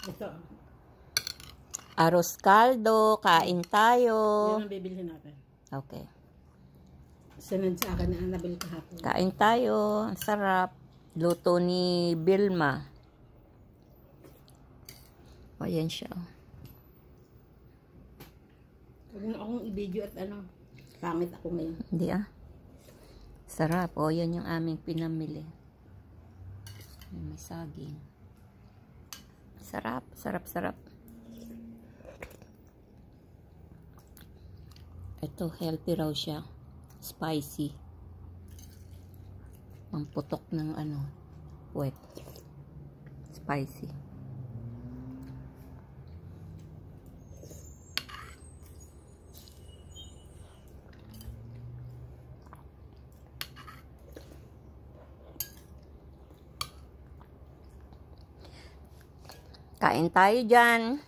Ito. Arroz caldo. Kain tayo. Yan ang bibilhin natin. Okay. Sunod sa akin na nabili kahapon. Kain tayo. Ang sarap. Luto ni Vilma. O, yan siya. Huwag na akong i-video at ano. Pangit ako ngayon. Hindi ah. Sarap. O, yan yung aming pinamili. May saging. Sarap. Sarap, sarap. Ito, healthy raw siya. Spicy. Pamputok ng ano, wet. Spicy. Kain tayo dyan.